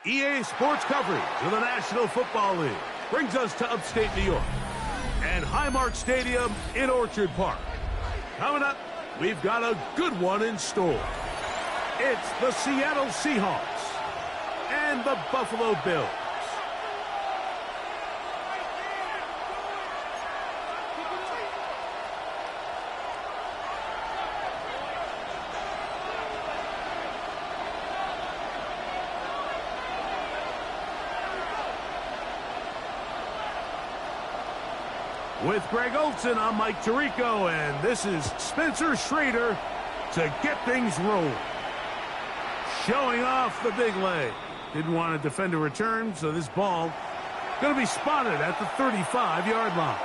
EA Sports coverage of the National Football League brings us to upstate New York and Highmark Stadium in Orchard Park. Coming up, we've got a good one in store. It's the Seattle Seahawks and the Buffalo Bills. With Greg Olson, I'm Mike Tirico, and this is Spencer Schrader to get things rolling. Showing off the big leg. Didn't want to defend a return, so this ball going to be spotted at the 35-yard line.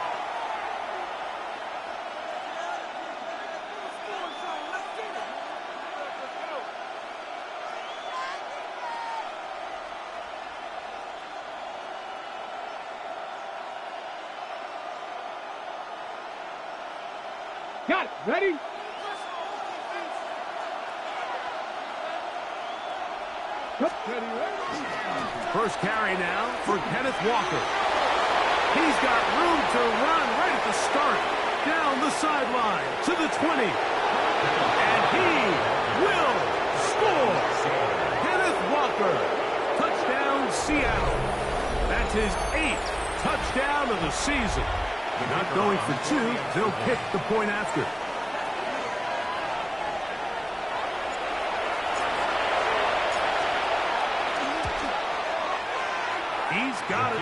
Got it. Ready? First carry now for Kenneth Walker. He's got room to run right at the start. Down the sideline to the 20. And he will score. Kenneth Walker. Touchdown, Seattle. That's his 8th touchdown of the season. Not going for 2, they'll kick the point after. He's got it,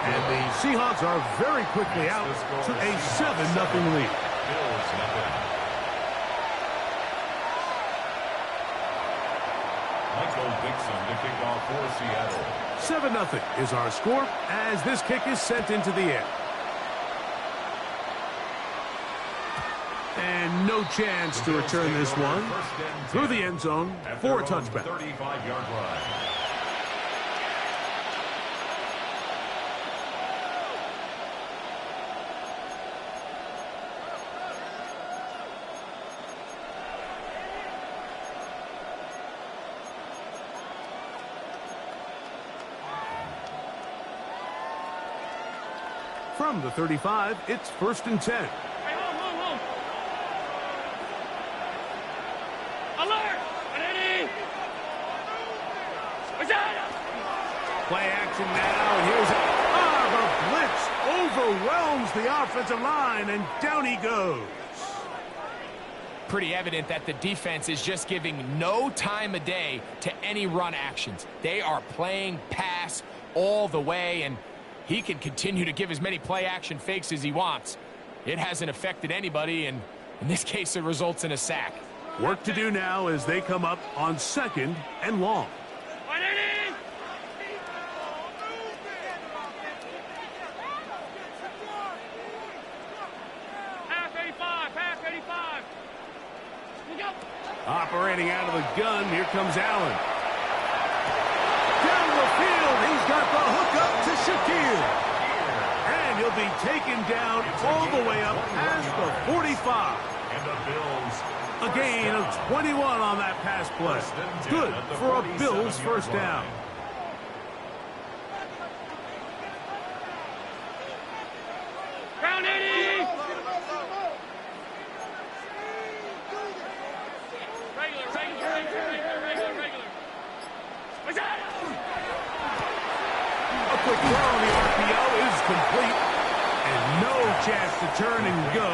and the Seahawks are very quickly out to a 7-0 lead. 7-0 is our score as this kick is sent into the air. And no chance to return this one through the end zone for a touchback. 35-yard line. From the 35, it's 1st and 10. Play action now, and here's the blitz overwhelms the offensive line, and down he goes. Pretty evident that the defense is just giving no time of day to any run actions. They are playing pass all the way, and he can continue to give as many play action fakes as he wants. It hasn't affected anybody, and in this case, it results in a sack. Work to do now as they come up on 2nd and long. Operating out of the gun, here comes Allen. Down the field, he's got the hook up to Shaquille. And he'll be taken down all the way up past the 45. A gain of 21 on that pass play. Good for a Bills first down. Quick throw on the RPO is complete, and no chance to turn and go.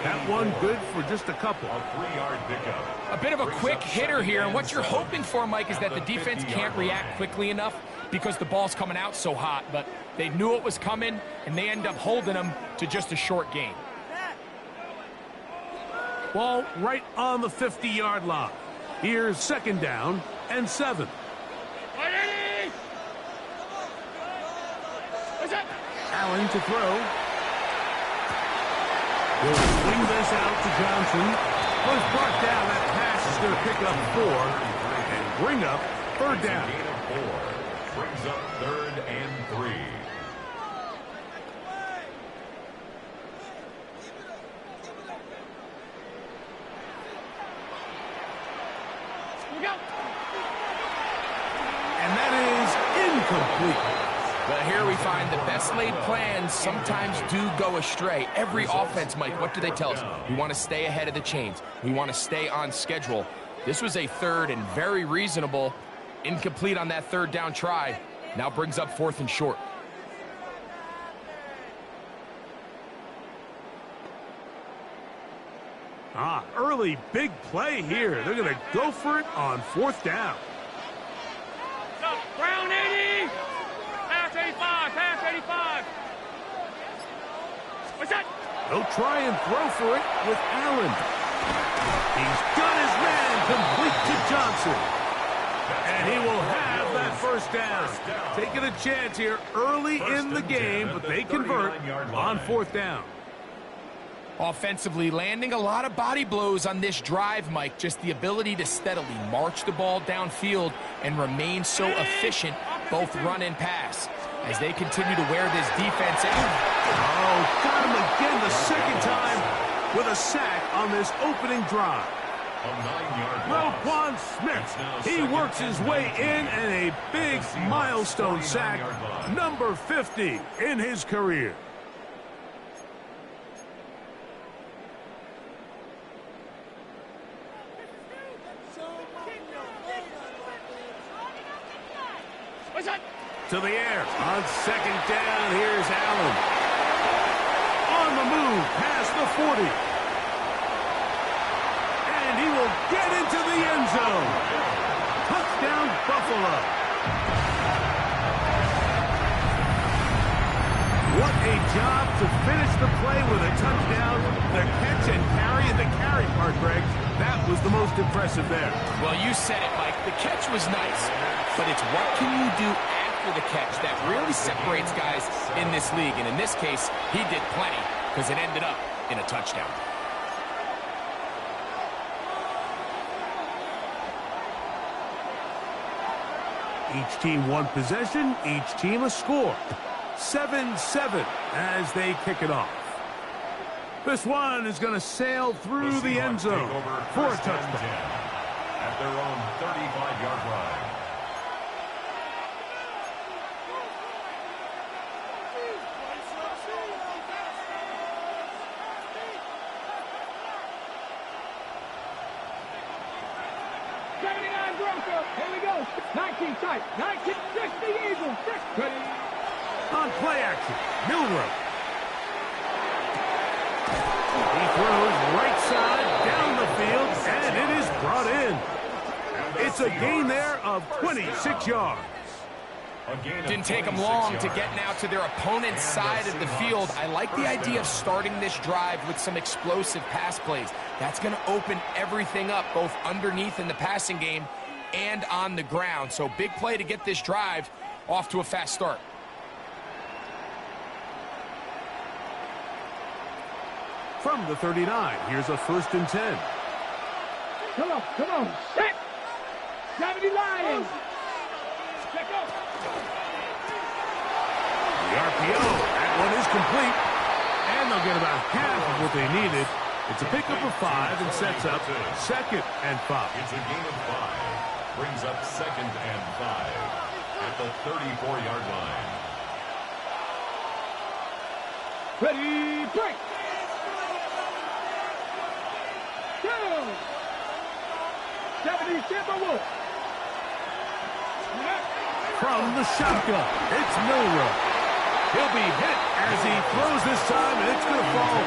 That one good for just a couple. A 3-yard pickup. A bit of a quick hitter here, and what you're hoping for, Mike, is that the defense can't react quickly enough because the ball's coming out so hot, but they knew it was coming, and they end up holding them to just a short gain. Ball right on the 50-yard line. Here's 2nd down and 7. Allen to throw. Will swing this out to Johnson. Was brought down. That pass is going to pick up 4 and bring up 3rd down. Gain of 4 brings up 3rd and 3. And that is incomplete. Well, here we find the best laid plans sometimes do go astray. Every offense, Mike, what do they tell us? We want to stay ahead of the chains. We want to stay on schedule. This was a third and very reasonable. Incomplete on that third down try. Now brings up 4th and short. Early big play here. They're going to go for it on 4th down. Ground 80! Pass 85! Pass 85! What's that? They'll try and throw for it with Allen. He's got his man complete to Johnson. And he will have that 1st down. Taking a chance here early in the game, but they convert on 4th down. Offensively, landing a lot of body blows on this drive, Mike. Just the ability to steadily march the ball downfield and remain so efficient, both run and pass, as they continue to wear this defense out. Oh, got him again the 2nd time with a sack on this opening drive. Roquan Smith, he works his way in and a big milestone sack, number 50 in his career. To the air. On 2nd down, here's Allen. On the move, past the 40. And he will get into the end zone. Touchdown, Buffalo. What a job to finish the play with a touchdown. The catch and carry, and the carry part, Greg, that was the most impressive there. Well, you said it, Mike. The catch was nice, but it's what can you do after the catch that really separates guys in this league. And in this case, he did plenty because it ended up in a touchdown. Each team one possession, each team a score. 7-7 as they kick it off. This one is going to sail through the end zone for a touchdown. At their own 35-yard line. Here we go. 19 tight. 19, 60 Eagles. 60. On play action, Milrow. He throws right side down the field, and it is brought in. It's a gain there of 26 yards. Didn't take them long to get now to their opponent's side of the field. I like the idea of starting this drive with some explosive pass plays. That's going to open everything up, both underneath in the passing game and on the ground. So big play to get this drive off to a fast start. From the 39, here's a 1st and 10. Come on. Set. 70 Lions. Check up. The RPO, that one is complete. And they'll get about half of what they needed. It's a pickup of 5 and sets up 2nd and 5. It's a gain of 5. Brings up 2nd and 5 at the 34-yard line. Ready, break. 70 Timberwolves. From the shotgun, it's Milrow. He'll be hit as he throws this time, and it's going to fall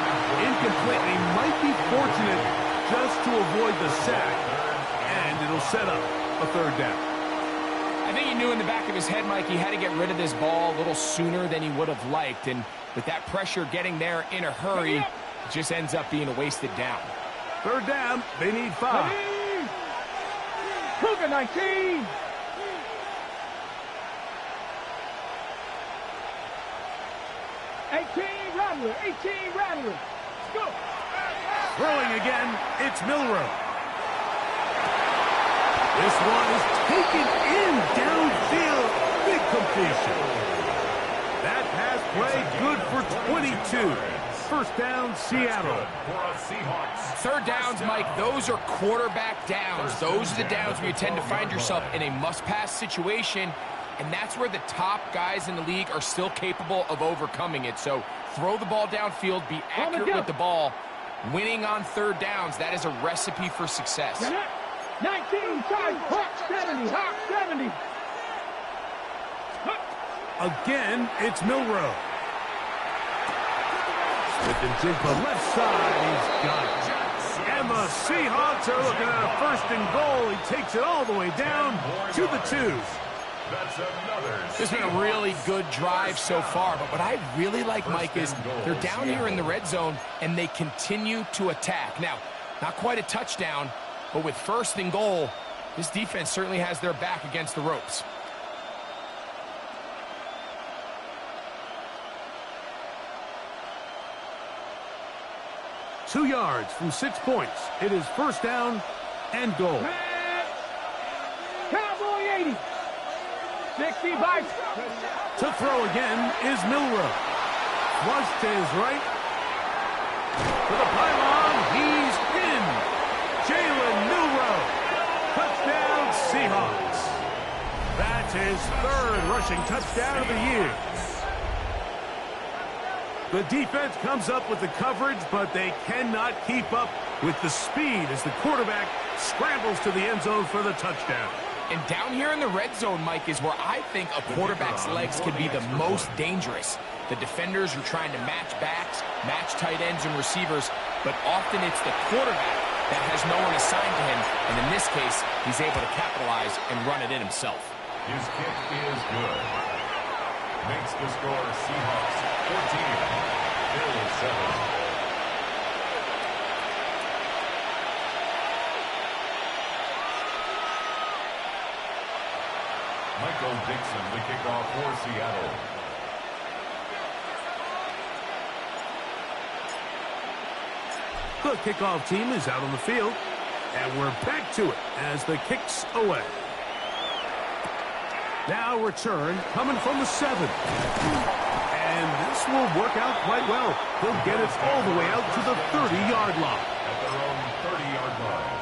incomplete. He might be fortunate just to avoid the sack, and it'll set up a 3rd down. I think he knew in the back of his head, Mike, he had to get rid of this ball a little sooner than he would have liked. And with that pressure getting there in a hurry, it just ends up being a wasted down. 3rd down, they need 5. Cougar 19. Rattler. 18 Rattler. Go. Throwing again, it's Milrow. This one is taken in downfield. Big completion. That pass play good for 22. 1st down, Seattle. 3rd downs, Mike, those are quarterback downs. Those are the downs where you tend to find yourself in a must-pass situation, and that's where the top guys in the league are still capable of overcoming it. So throw the ball downfield, be accurate with the ball. Winning on third downs, that is a recipe for success. 19, side, hot 70, hot 70. Again, it's Milrow. With the jig to left side, he's got it. And the Seahawks are looking at a 1st and goal. He takes it all the way down to the 2. This has been a really good drive so far, but what I really like, Mike, is they're down here in the red zone, and they continue to attack. Now, not quite a touchdown, but with 1st and goal, this defense certainly has their back against the ropes. $2 yards from 6 points. It is 1st down and goal. Cowboy 80. 65. To throw again is Milrow. Flush to his right. To the pylon. He's in. Jalen Milrow. Touchdown Seahawks. That's his 3rd rushing touchdown of the year. The defense comes up with the coverage, but they cannot keep up with the speed as the quarterback scrambles to the end zone for the touchdown. And down here in the red zone, Mike, is where I think a quarterback's legs can be the most dangerous. The defenders are trying to match backs, match tight ends and receivers, but often it's the quarterback that has no one assigned to him, and in this case, he's able to capitalize and run it in himself. His kick is good. Makes the score Seahawks 14, Bills 7. Michael Dixon, the kickoff for Seattle. The kickoff team is out on the field, and we're back to it as the kick's away. Now return coming from the 7. And this will work out quite well. They'll get it all the way out to the 30-yard line. At their own 30-yard line.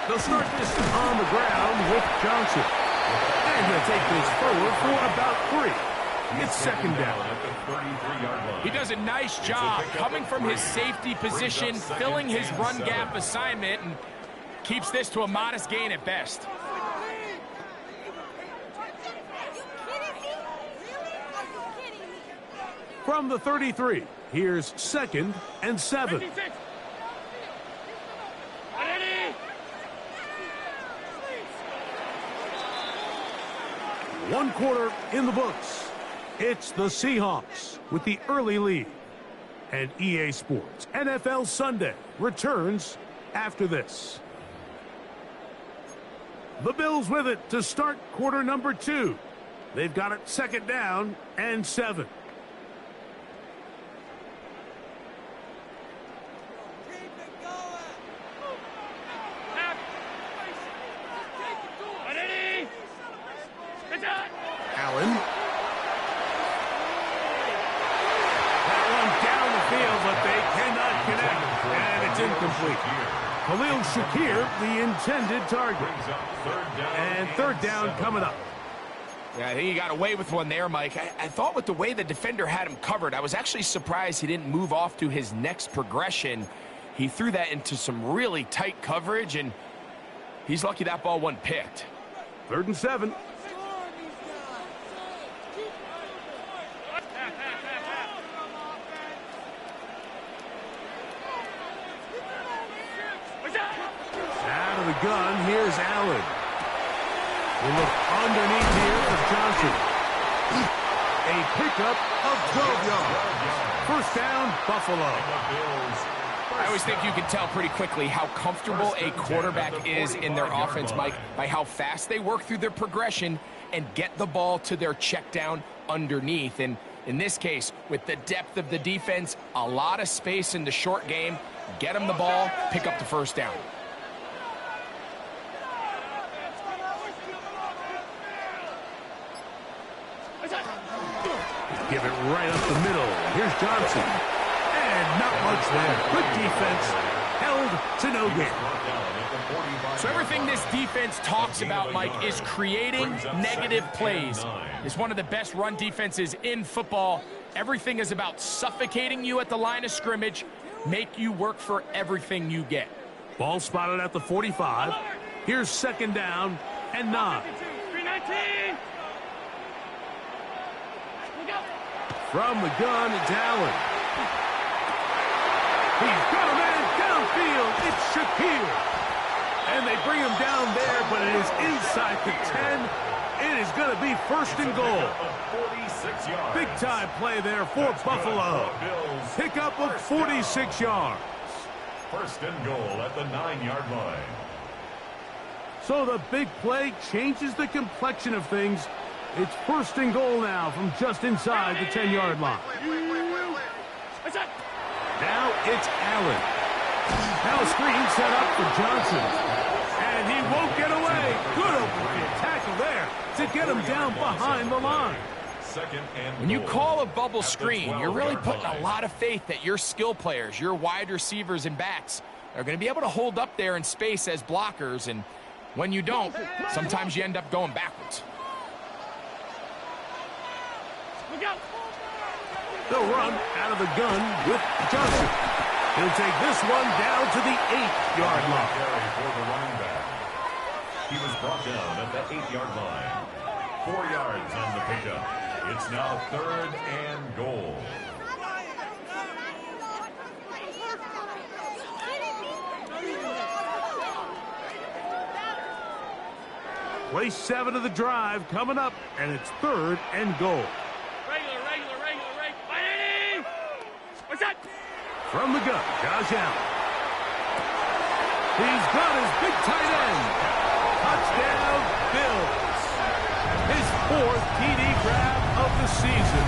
They'll start this on the ground with Johnson. And he'll take this forward for about 3. It's 2nd down. At the 33-yard line. He does a nice job coming from his safety position, filling his run gap assignment, and keeps this to a modest gain at best. From the 33, here's 2nd and 7. One quarter in the books. It's the Seahawks with the early lead. And EA Sports NFL Sunday returns after this. The Bills with it to start quarter number 2. They've got it 2nd down and 7. Allen. That one down the field, but they cannot connect. And it's incomplete. Khalil Shakir, the intended target. And 3rd down coming up. Yeah, I think he got away with one there, Mike. I thought with the way the defender had him covered, I was actually surprised he didn't move off to his next progression. He threw that into some really tight coverage, and he's lucky that ball wasn't picked. 3rd and 7. Out of the gun, here's Allen. We look underneath here for Johnson. A pickup of 12 yards. 1st down, Buffalo. The Bills I always think you can tell pretty quickly how comfortable a quarterback is in their offense, Mike, by how fast they work through their progression and get the ball to their check down underneath. And in this case, with the depth of the defense, a lot of space in the short game, get them the ball, pick up the first down. Give it right up the middle. Here's Johnson. And not much there. Good defense. Held to no gain. So everything this defense talks about, Mike, is creating negative plays. It's one of the best run defenses in football. Everything is about suffocating you at the line of scrimmage, make you work for everything you get. Ball spotted at the 45. Here's second down and 9. From the gun, it's Allen. He's got a man downfield. It's Shakir. And they bring him down there, but it is inside the 10. It is going to be first and goal. Big-time play there for Buffalo. Pickup of 46 yards. First and goal at the 9-yard line. So the big play changes the complexion of things. It's first and goal now from just inside the 10-yard line. Now it's Allen. Now a screen set up for Johnson. And he won't get away. Good open tackle there to get him down behind the line. When you call a bubble screen, you're really putting a lot of faith that your skill players, your wide receivers and backs, are going to be able to hold up there in space as blockers. And when you don't, sometimes you end up going backwards. They'll run out of the gun with Johnson. He'll take this one down to the 8-yard line. He was brought down at the 8-yard line. 4 yards on the pickup. It's now third and goal. Play 7 of the drive coming up, and it's third and goal. Regular. What's that? From the gun, Josh Allen. He's got his big tight end. Touchdown, Bills. His 4th TD grab of the season.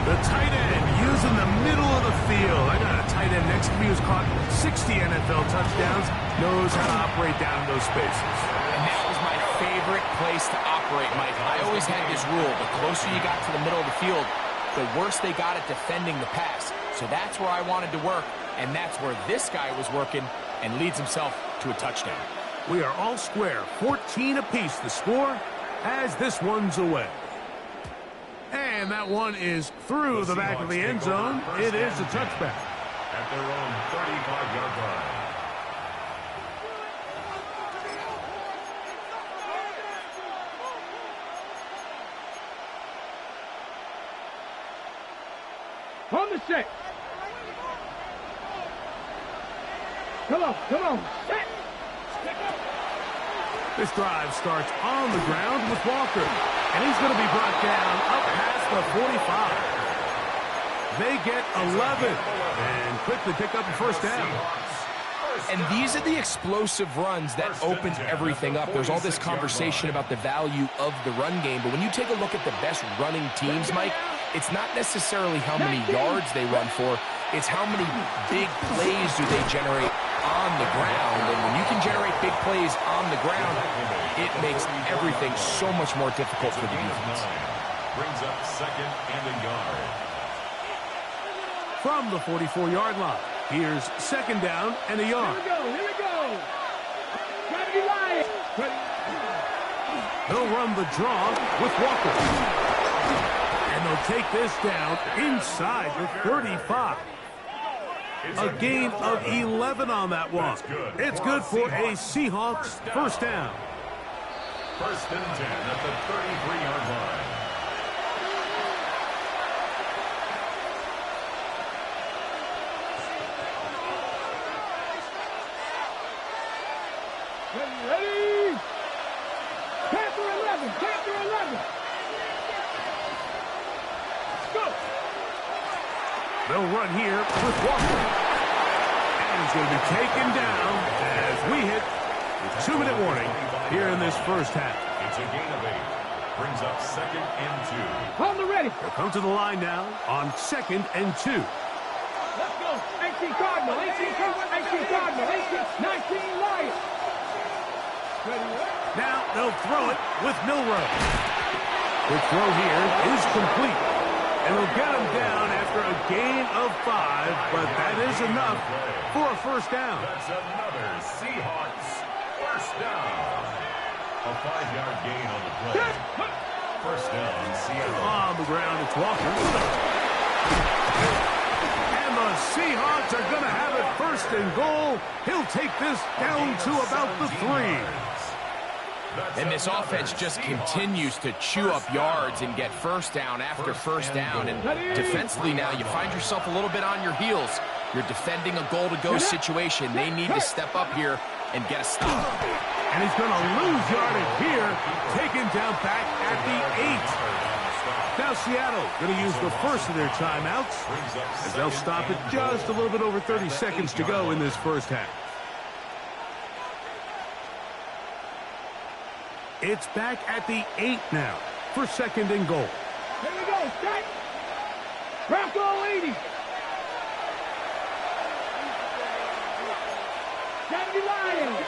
The tight end using the middle of the field. I got a tight end next to me who's caught 60 NFL touchdowns, knows how to operate down in those spaces. And that was my favorite place to operate, Mike. I always had this rule. The closer you got to the middle of the field, the worse they got at defending the pass. So that's where I wanted to work, and that's where this guy was working and leads himself to a touchdown. We are all square, 14 apiece the score as this one's away. And that one is through the back of the end zone. It is a touchback. At their own 35-yard line. On the 6. Come on. Set. This drive starts on the ground with Walker. And he's going to be brought down up past the 45. They get 11 and quickly pick up a first down. And these are the explosive runs that open everything up. There's all this conversation about the value of the run game, but when you take a look at the best running teams, Mike, it's not necessarily how many yards they run for, it's how many big plays do they generate on the ground. And when you can generate big plays on the ground, it makes everything so much more difficult for the defense. Brings up second and a yard. From the 44-yard line, here's second down and a yard. Here we go. Try to be lying. They'll run the draw with Walker. And they'll take this down inside the 35. A gain of 11 on that one. It's good for a Seahawks first down. First and 10 at the 33-yard line. Ready? Panther 11. Go. They'll run here with Walker. And he's going to be taken down as we hit the 2-minute warning here in this first half. It's a gain of 8. Brings up 2nd and 2. On the ready. They'll come to the line now on 2nd and 2. Let's go. 18 Cardinal. 18 Cardinal. 19 Lions. Now they'll throw it with Milrow. The throw here is complete. And they'll get him down after a gain of 5, but that is enough for a first down. That's another Seahawks first down. A 5-yard gain on the play. First down, Seattle. On the ground, it's Walker. And the Seahawks are going to have it 1st and goal. He'll take this down to about the 3. And this offense just continues to chew up yards and get first down after first down. And defensively now, you find yourself a little bit on your heels. You're defending a goal-to-go situation. They need to step up here and get a stop. And he's going to lose yardage here, taken down back at the 8. Now Seattle going to use the first of their timeouts as they'll stop it just a little bit over 30 seconds to go in this first half. It's back at the 8 now for 2nd and goal. Here we go. Strike. Bronco 80. 70 Lions.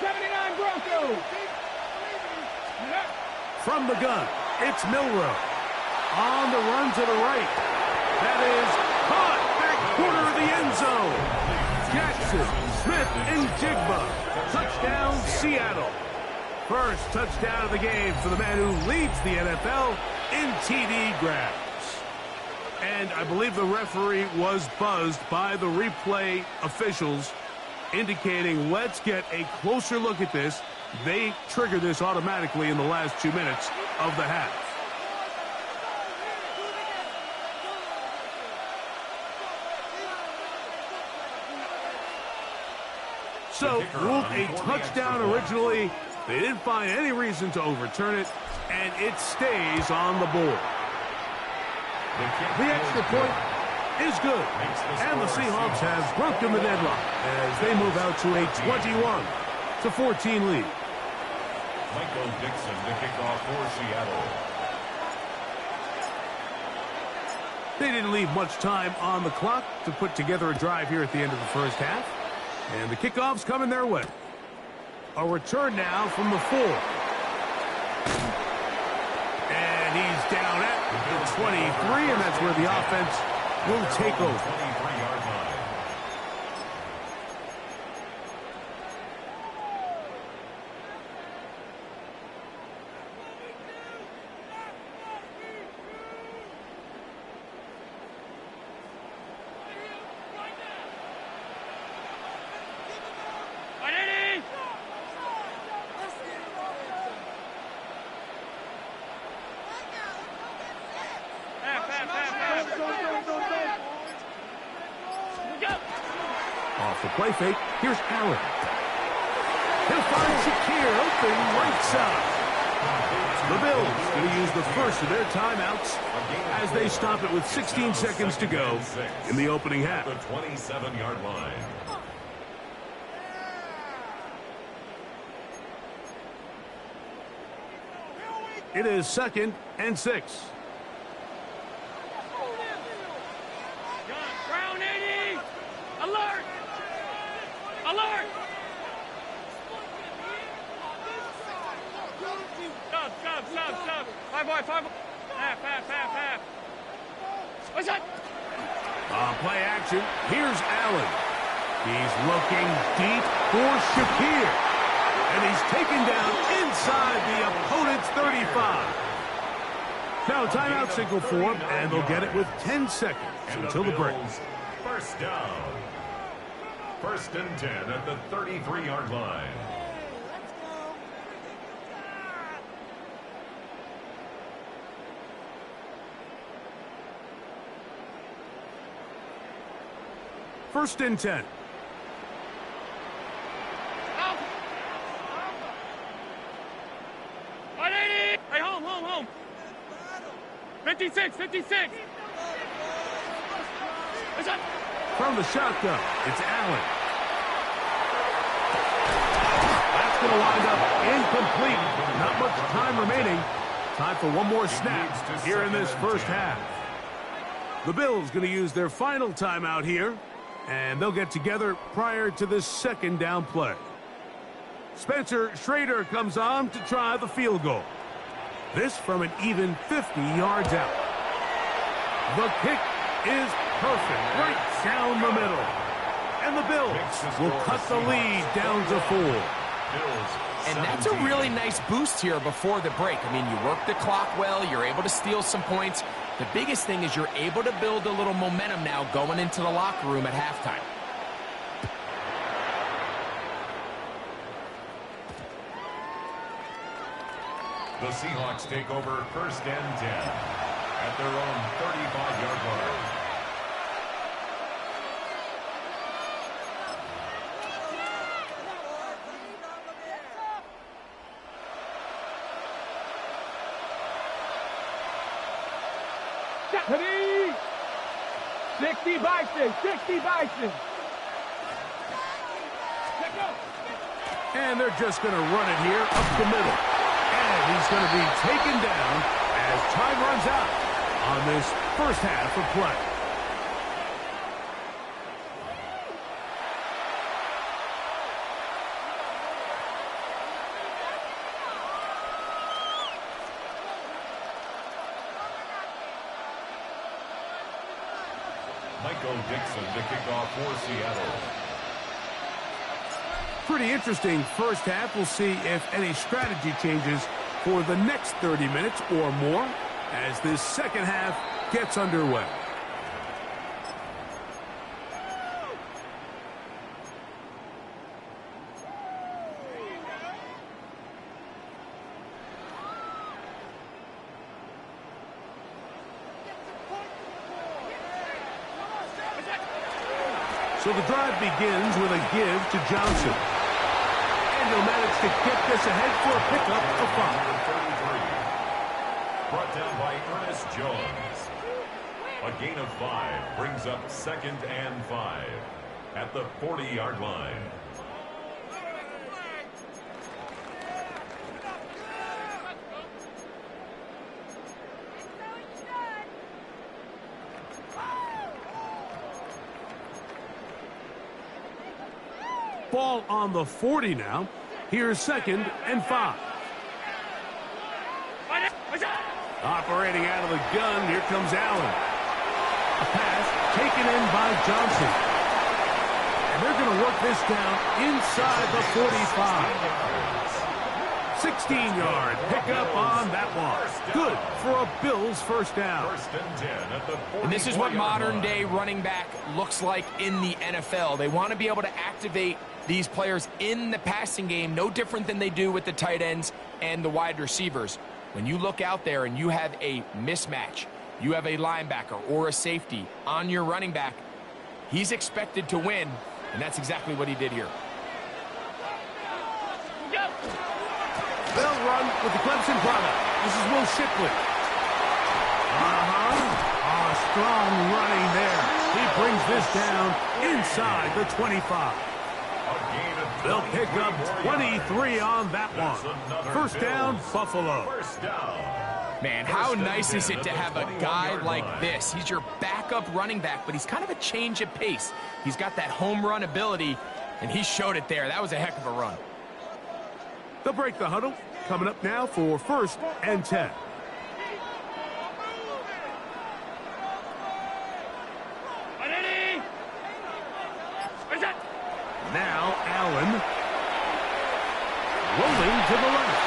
79 Broncos. From the gun, it's Milrow. On the run to the right. That is caught back corner of the end zone. Jackson, Smith, and Jigba. Touchdown, Seattle. First touchdown of the game for the man who leads the NFL in TD grabs. And I believe the referee was buzzed by the replay officials, indicating let's get a closer look at this. They trigger this automatically in the last 2 minutes of the half. So, ruled a touchdown originally. They didn't find any reason to overturn it, and it stays on the board. The extra point is good, and the Seahawks have broken the deadlock as they move out to a 21-14 lead. Michael Dixon to kick off for Seattle. They didn't leave much time on the clock to put together a drive here at the end of the first half, and the kickoff's coming their way. A return now from the 4. And he's down at the 23, and that's where the offense will take over. 23-yard line. Off the play fake, here's Allen. He'll find Shakir open right side. The Bills going to use the first of their timeouts as they stop it with 16 seconds to go in the opening half. The 27-yard line. It is 2nd and 6. Brown 80. Alert. Alert. Stop. 5 boy. Half. What's that? On play action, here's Allen. He's looking deep for Shakir. And he's taken down inside the opponent's 35. Now timeout signal for him, and they'll get it with 10 seconds until the break. First down. 1st and 10 at the 33-yard line. First and 10. Out. 180. Hey, home. 56. From the shotgun, it's Allen. That's going to wind up incomplete. Not much time remaining. Time for one more snap here in this first half. The Bills going to use their final timeout here, and they'll get together prior to this second down play. Spencer Schrader comes on to try the field goal. This from an even 50 yards out. The kick is perfect, right down the middle. And the Bills will cut the lead down to 4. And that's a really nice boost here before the break. I mean, you work the clock well, you're able to steal some points. The biggest thing is you're able to build a little momentum now going into the locker room at halftime. The Seahawks take over first and 10 at their own 35-yard line. Stephanie! 60 Bison, 60 Bison. And they're just going to run it here up the middle. And he's going to be taken down as time runs out on this first half of play. Michael Dixon to kick off for Seattle. Pretty interesting first half. We'll see if any strategy changes for the next 30 minutes or more as this second half gets underway. So the drive begins with a give to Johnson. And he'll manage to get this ahead for a pickup of 5. Brought down by Ernest Jones. A gain of 5 brings up second and 5 at the 40-yard line. Ball on the 40 now. Here's second and 5. Operating out of the gun, here comes Allen. A pass taken in by Johnson. And they're going to work this down inside the 45. 16-yard pickup on that one. Good for a Bills first down. First and 10 at the 44-yard line. And this is what modern-day running back looks like in the NFL. They want to be able to activate these players in the passing game, no different than they do with the tight ends and the wide receivers. When you look out there and you have a mismatch, you have a linebacker or a safety on your running back, he's expected to win, and that's exactly what he did here. They'll run with the Clemson product. This is Will Shipley. Strong running there. He brings this down inside the 25. They'll pick up 23 on that one. First down, Buffalo. Man, how nice is it to have a guy like this? He's your backup running back, but he's kind of a change of pace. He's got that home run ability, and he showed it there. That was a heck of a run. They'll break the huddle. Coming up now for first and 10. Now Allen rolling to the left.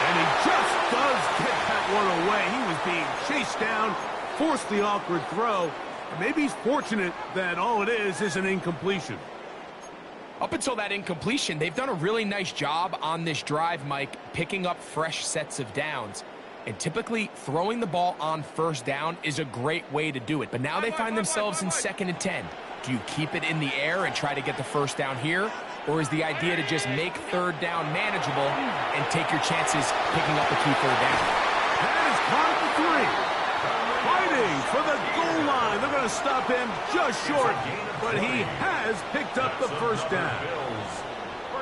And he just does get that one away. He was being chased down, forced the awkward throw. And maybe he's fortunate that all it is an incompletion. Up until that incompletion, they've done a really nice job on this drive, Mike, picking up fresh sets of downs. And typically, throwing the ball on first down is a great way to do it. But now they find themselves in second and 10. Do you keep it in the air and try to get the first down here? Or is the idea to just make third down manageable and take your chances picking up a key third down? That is caught at the 3. Quite heading for the goal line. They're going to stop him just short, but he has picked up the first down.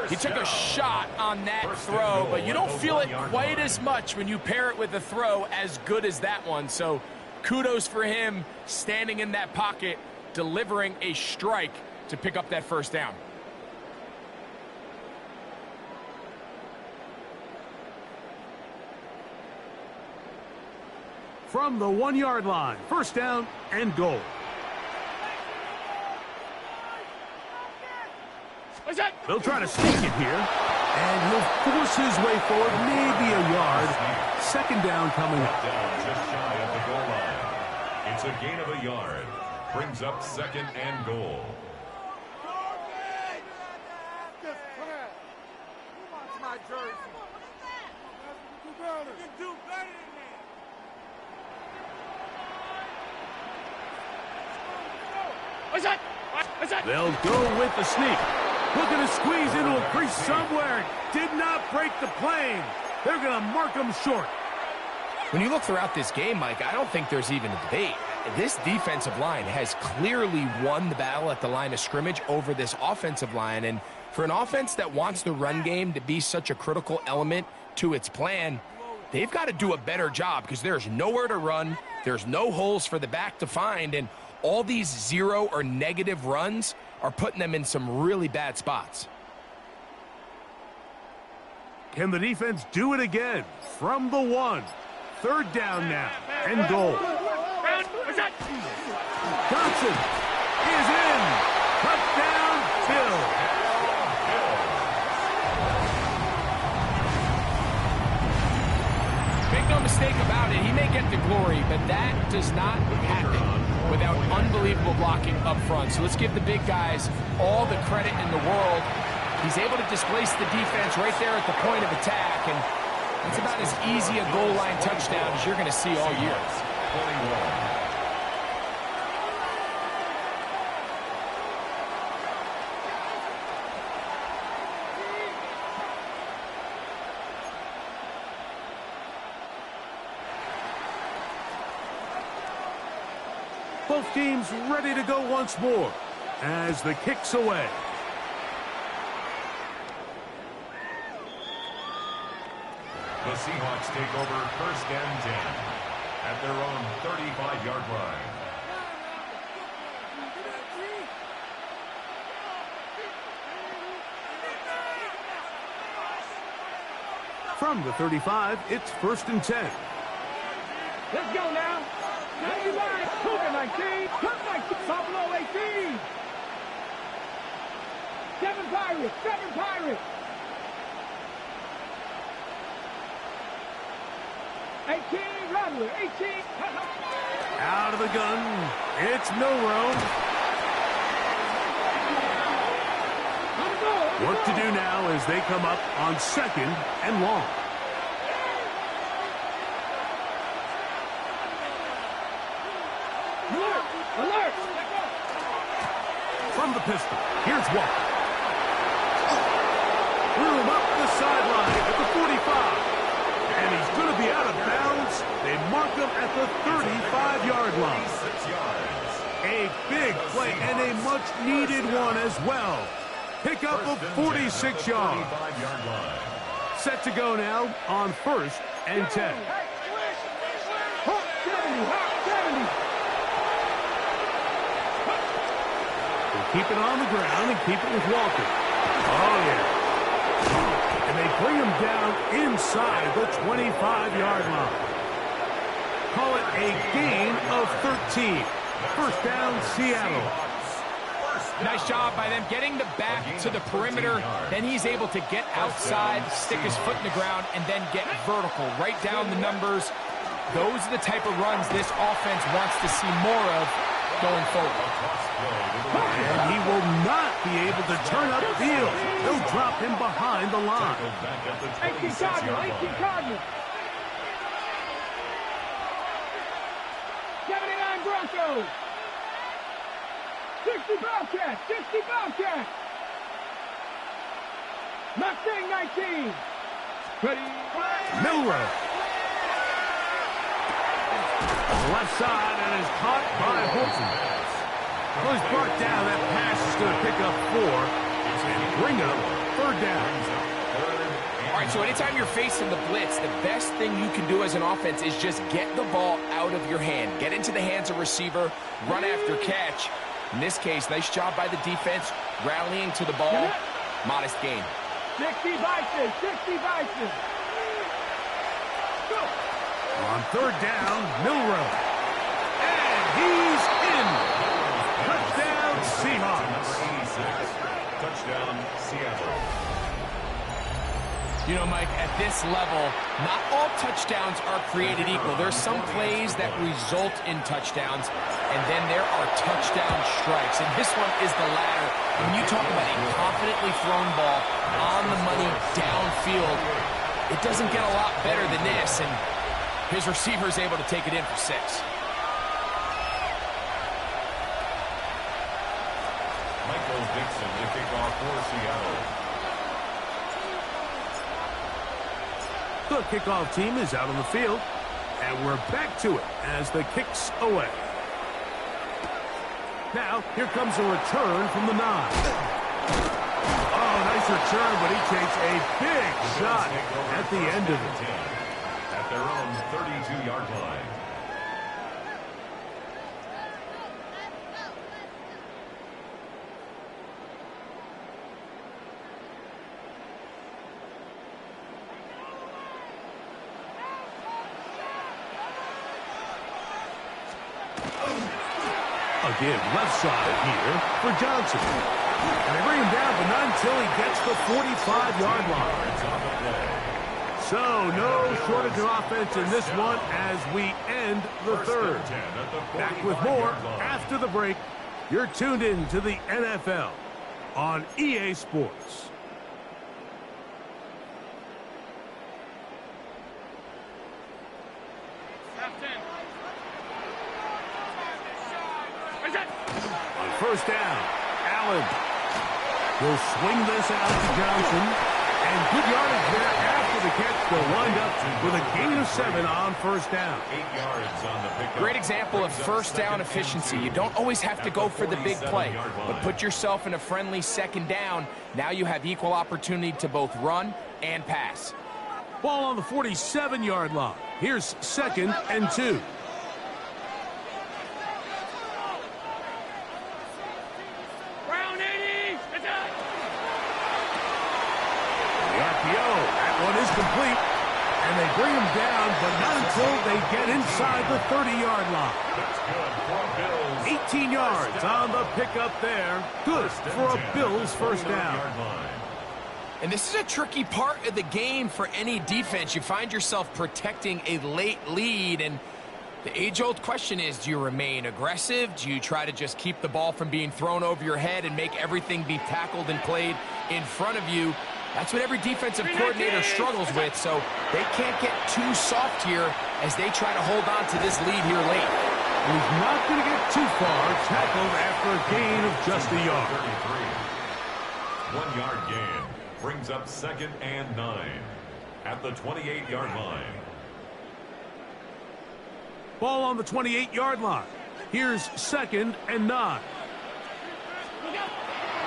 He took a shot on that throw, but you don't feel it quite as much when you pair it with a throw as good as that one. So kudos for him standing in that pocket, delivering a strike to pick up that first down. From the 1-yard line, first down and goal. They'll try to sneak it here, and he'll force his way forward, maybe a yard. Second down coming up. Just shy of the goal line. It's a gain of a yard. Brings up second and goal. They'll go with the sneak. Looking to squeeze into a crease somewhere. Did not break the plane. They're going to mark him short. When you look throughout this game, Mike, I don't think there's even a debate. This defensive line has clearly won the battle at the line of scrimmage over this offensive line. And for an offense that wants the run game to be such a critical element to its plan, they've got to do a better job because there's nowhere to run. There's no holes for the back to find. And all these zero or negative runs are putting them in some really bad spots. Can the defense do it again? From the 1. Third down now and goal. Johnson is in. Touchdown, Bill. Make no mistake about it, he may get the glory, but that does not happen without unbelievable blocking up front. So let's give the big guys all the credit in the world. He's able to displace the defense right there at the point of attack, and it's about as easy a goal line touchdown as you're going to see all year. 21. Both teams ready to go once more as the kick's away. The Seahawks take over first and 10 at their own 35-yard line. From the 35, it's first and 10. Let's go now. 99, Cougar 19, Cook 19, Buffalo 18. 7 Pirates, 7 Pirates. 18, Rattler, 18. Out of the gun, it's Milrow. Work to do now as they come up on second and long. Alert! From the pistol, here's Walker. Threw him up the sideline at the 45. And he's going to be out of bounds. They mark him at the 35-yard line. 6 yards. A big play and a much-needed one as well. Pick up of 46 yards. 35-yard line. Set to go now on first and 10. Hawk 70, Hawk 70. Keep it on the ground and keep it with Walker. Oh, yeah. And they bring him down inside the 25-yard line. Call it a gain of 13. First down, Seattle. Nice job by them getting the back to the perimeter. Then he's able to get outside, stick his foot in the ground, and then get vertical. Right down the numbers. Those are the type of runs this offense wants to see more of going forward. And he will not be able to turn upfield. They'll drop him behind the line. 18 Cardinals, 18 Cardinals. 79 Broncos. 60 Bobcats, 60 Bobcats. Mustang 19. Ready? Milrow. Left side and is caught by Horton. Well, he's brought down. That pass is going to pick up 4 and bring up 3rd down. All right, so anytime you're facing the blitz, the best thing you can do as an offense is just get the ball out of your hand. Get into the hands of receiver, run after catch. In this case, nice job by the defense, rallying to the ball. Modest gain. 60 Vikings, 60 Vikings. On 3rd down, Milrow. And he's in. Touchdown, Seahawks. Touchdown, Seattle. You know, Mike, at this level, not all touchdowns are created equal. There's some plays that result in touchdowns, and then there are touchdown strikes. And this one is the latter. When you talk about a confidently thrown ball on the money downfield, it doesn't get a lot better than this, and his receiver is able to take it in for 6. Michael Dixon to kick off for Seattle. The kickoff team is out on the field, and we're back to it as the kick's away. Now, here comes a return from the 9. Oh, nice return, but he takes a big shot at the end of it. At their own 32-yard line. Again, left side here for Johnson. And they bring him down, but not until he gets the 45-yard line. So, no shortage of offense in this one as we end the 3rd. Back with more after the break. You're tuned in to the NFL on EA Sports. On 1st down, Allen will swing this out to Johnson. And good yardage there after the catch. They'll wind up with a gain of 7 on 1st down. 8 yards on the pickup. Great example of 1st down efficiency. You don't always have to go for the big play, but put yourself in a friendly 2nd down. Now you have equal opportunity to both run and pass. Ball on the 47-yard line. Here's 2nd and 2. One is complete, and they bring him down, but not until they get inside the 30-yard line. That's good for Bills. 18 yards on the pickup there. Good for a Bills 1st down. And this is a tricky part of the game for any defense. You find yourself protecting a late lead, and the age-old question is, do you remain aggressive? Do you try to just keep the ball from being thrown over your head and make everything be tackled and played in front of you? That's what every defensive coordinator struggles with, so they can't get too soft here as they try to hold on to this lead here late. He's not going to get too far, tackled after a gain of just a yard. 1 yard gain brings up 2nd and 9 at the 28-yard line. Ball on the 28-yard line. Here's 2nd and 9.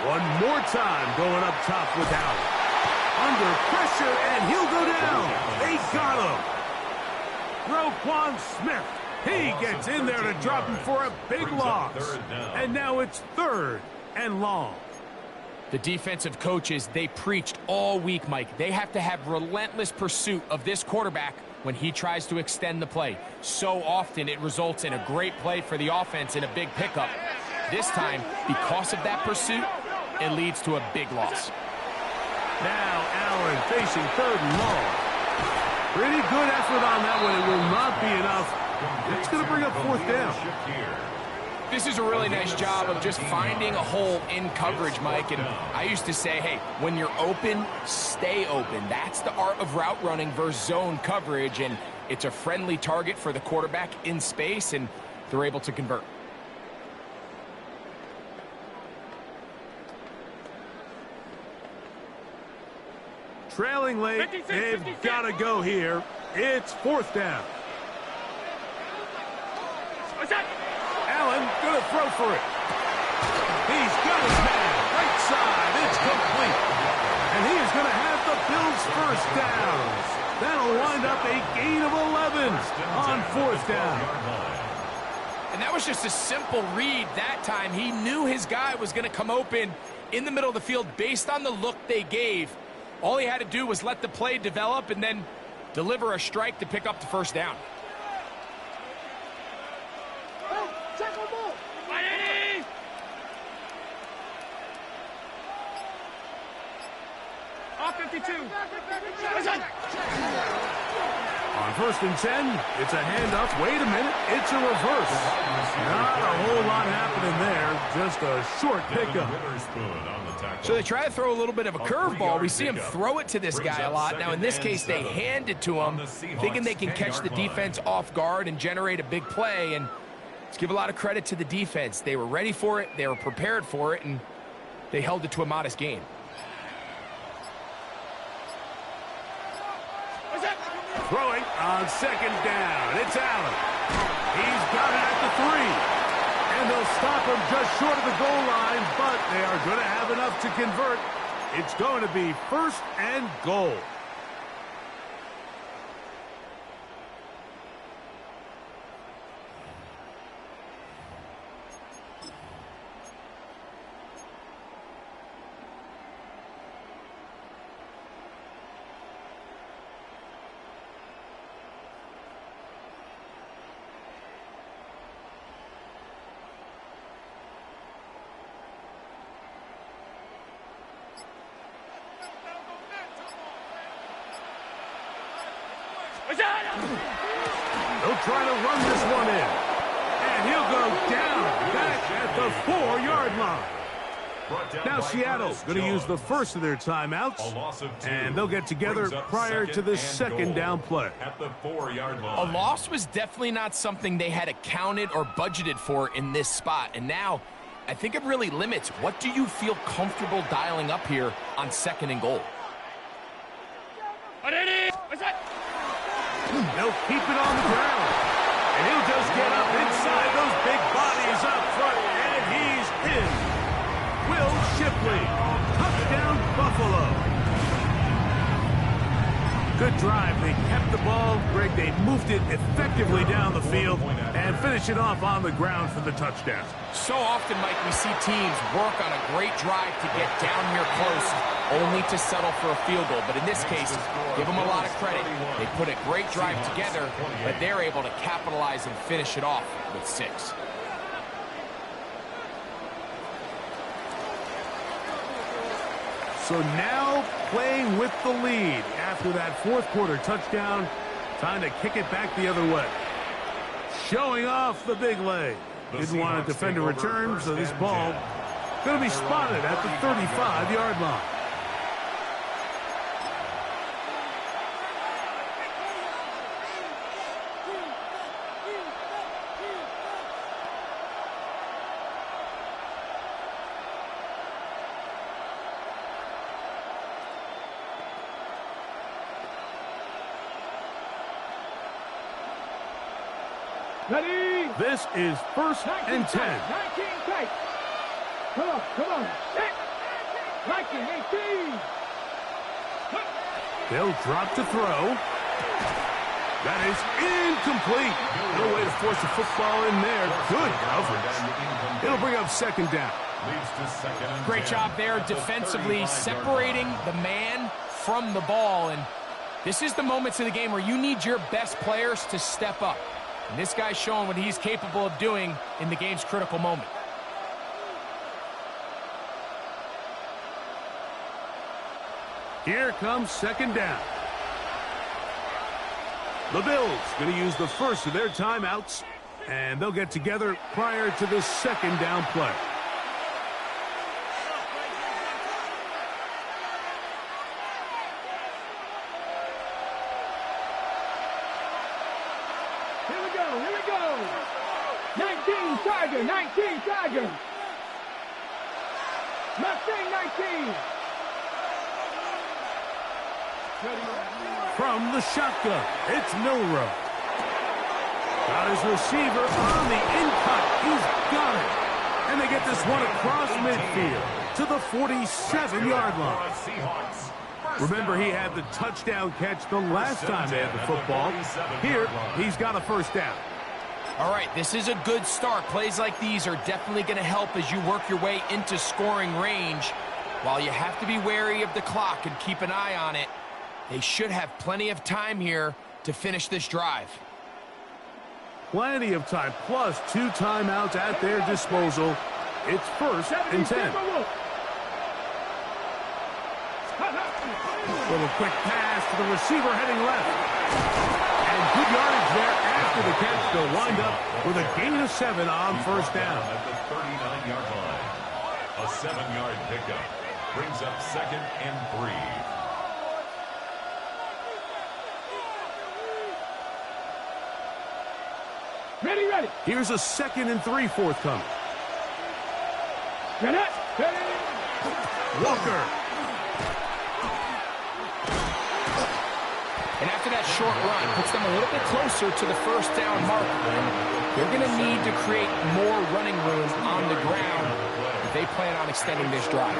One more time going up top with Allen. Under pressure, and he'll go down. They got him. Roquan Smith. He gets in there to drop him for a big loss. And now it's 3rd and long. The defensive coaches, they preached all week, Mike. They have to have relentless pursuit of this quarterback when he tries to extend the play. So often it results in a great play for the offense and a big pickup. This time, because of that pursuit, it leads to a big loss. Now Allen facing 3rd and long. Pretty good effort on that one. It will not be enough. It's going to bring up 4th down. This is a really nice job of just finding a hole in coverage, Mike. And I used to say, hey, when you're open, stay open. That's the art of route running versus zone coverage. And it's a friendly target for the quarterback in space, and they're able to convert. Trailing late, they've got to go here. It's 4th down. Allen going to throw for it. He's got his man. Right side. It's complete. And he is going to have the Bills' first down. That'll wind up a gain of 11 on fourth down. And that was just a simple read that time. He knew his guy was going to come open in the middle of the field based on the look they gave. All he had to do was let the play develop and then deliver a strike to pick up the first down. On first and 10, it's a handoff. Wait a minute, it's a reverse. Not a whole lot happening there, just a short pickup. So they try to throw a little bit of a curveball. We see him throw it to this guy a lot. Now in this case, they hand it to him, thinking they can catch the defense off guard and generate a big play. And let's give a lot of credit to the defense. They were ready for it, they were prepared for it, and they held it to a modest gain. Throwing on second down. It's Allen. He's got it at the 3. And they'll stop him just short of the goal line, but they are going to have enough to convert. It's going to be first and goal. They'll try to run this one in. And he'll go down back at the 4-yard line. Now Seattle's going to use the first of their timeouts. And they'll get together prior to the second down play. At the 4-yard line. A loss was definitely not something they had accounted or budgeted for in this spot. And now, I think it really limits. What do you feel comfortable dialing up here on second and goal? They'll keep it on the ground. And he'll just get up inside those big bodies up front. And he's in. Will Shipley. Touchdown, Buffalo. Good drive. They kept the ball. Greg, they moved it effectively down the field and finish it off on the ground for the touchdown. So often, Mike, we see teams work on a great drive to get down here close, only to settle for a field goal. But in this case, give them a lot of credit. They put a great drive together, but they're able to capitalize and finish it off with 6. So now playing with the lead after that fourth quarter touchdown. Time to kick it back the other way. Showing off the big leg. Didn't want to defend a return, so this ball going to be spotted at the 35-yard line. Ready? This is first and 10. 19 tight. Come on. 19, 18. They'll drop to throw. That is incomplete. No way to force the football in there. Good coverage. It'll bring up second down. Great job there defensively, separating the man from the ball. And this is the moments of the game where you need your best players to step up. And this guy's showing what he's capable of doing in the game's critical moment. Here comes second down. The Bills going to use the first of their timeouts, and they'll get together prior to the second down play. Here we go. 19 Tiger. 19. Mustang 19. From the shotgun, it's Milrow. Got his receiver on the in-cut. He's got it. And they get this one across midfield to the 47-yard line. Remember, he had the touchdown catch the last time they had the football. Here, he's got a first down. All right, this is a good start. Plays like these are definitely going to help as you work your way into scoring range. While you have to be wary of the clock and keep an eye on it, they should have plenty of time here to finish this drive. Plenty of time, plus 2 timeouts at their disposal. It's 1st and 10. Little quick pass to the receiver heading left. And good yardage there after the catch. They'll wind up with a gain of 7 on first down. At the 39-yard line. A 7-yard pickup brings up 2nd and 3. Ready, ready. Here's a 2nd and 3 forthcoming. Ready. Walker. And after that short run, puts them a little bit closer to the first down mark. They're going to need to create more running room on the ground if they plan on extending this drive.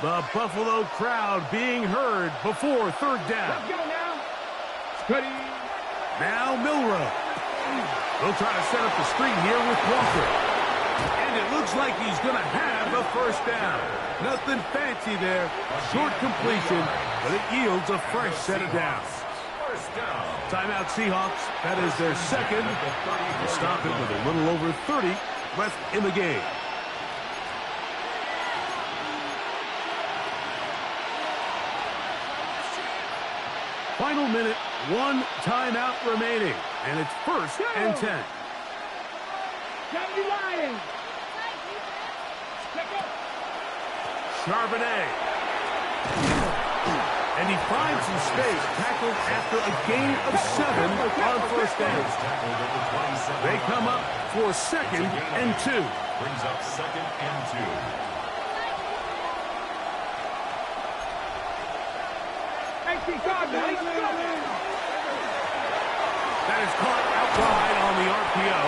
The Buffalo crowd being heard before 3rd down. Let's go now. Ready. Now Milrow. They'll try to set up the screen here with Walker. And it looks like he's going to have a first down. Nothing fancy there. Short completion, but it yields a fresh set of downs. Timeout Seahawks. That is their 2nd. They'll stop it with a little over 30 left in the game. Final minute, 1 timeout remaining, and it's 1st and 10. Lions. Charbonnet. And he finds some space, tackled after a gain of 7 on first down. They come up for 2nd and 2. Brings up 2nd and 2. That is caught out wide on the RPO.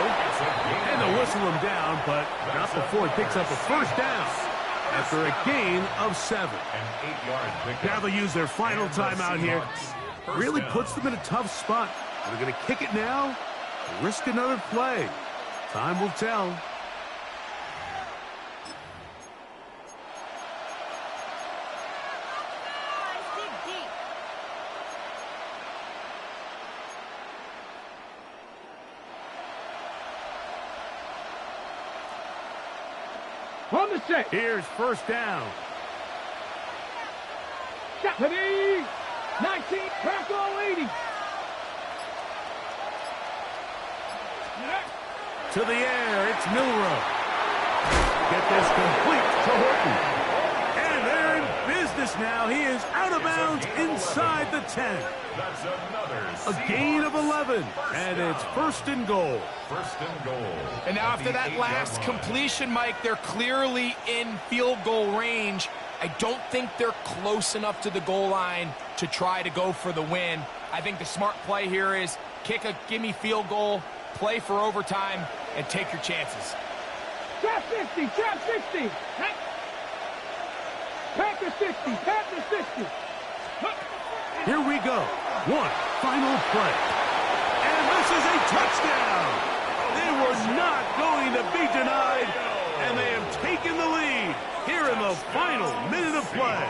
And they'll whistle him down, but not before he picks up a first down after a gain of 7. Now they'll use their final timeout here. Really puts them in a tough spot. Are they going to kick it now? Risk another play. Time will tell. On the set. Here's first down. Ready. 19. Tackle 80. To the air, it's Milrow. Get this complete to Horton. And they're in business now. He is out of bounds inside the 10. That's another A gain of 11, and it's 1st and goal. 1st and goal. And now after that last completion, Mike, they're clearly in field goal range. I don't think they're close enough to the goal line to try to go for the win. I think the smart play here is kick a gimme field goal, play for overtime, and take your chances. Trap 60. Trap 60. Packers 60. Packers 60. Here we go. One final play. And this is a touchdown. They were not going to be denied, and they have taken the lead here in the final minute of play.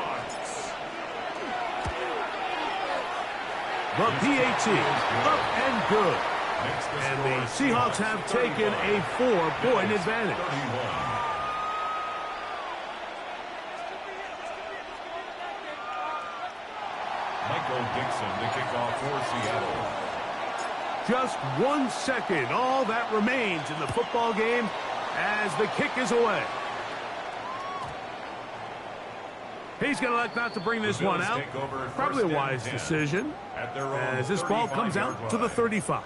The PAT up and good. And the Seahawks have taken a 4-point advantage. Dixon to kick off for Seattle. Just 1 second, all that remains in the football game as the kick is away. He's going to elect not to bring this one out. Probably a wise decision as this ball comes out to the 35.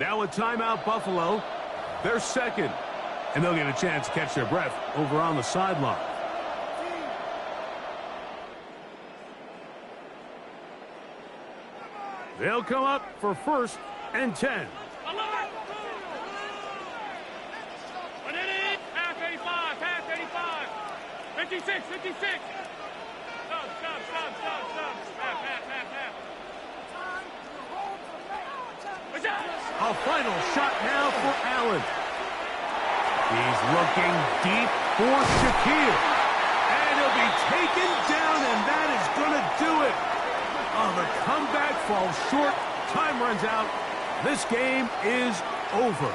Now a timeout, Buffalo. They're second. And they'll get a chance to catch their breath over on the sideline. They'll come up for 1st and 10. Pass 85, pass 85. 56, 56. Stop. A final shot now for Allen. He's looking deep for Shaquille. And he'll be taken down, and that is going to do it. Oh, the comeback falls short. Time runs out. This game is over.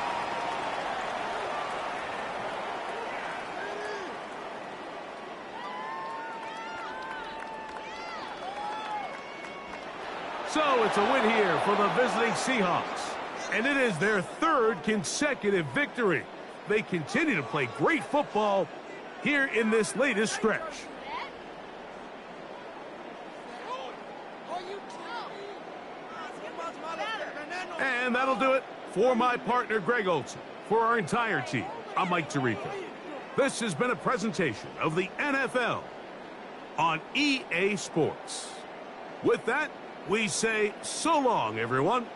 So it's a win here for the visiting Seahawks. And it is their 3rd consecutive victory. They continue to play great football here in this latest stretch. And that'll do it for my partner, Greg Olson. For our entire team, I'm Mike Tirico. This has been a presentation of the NFL on EA Sports. With that, we say so long, everyone.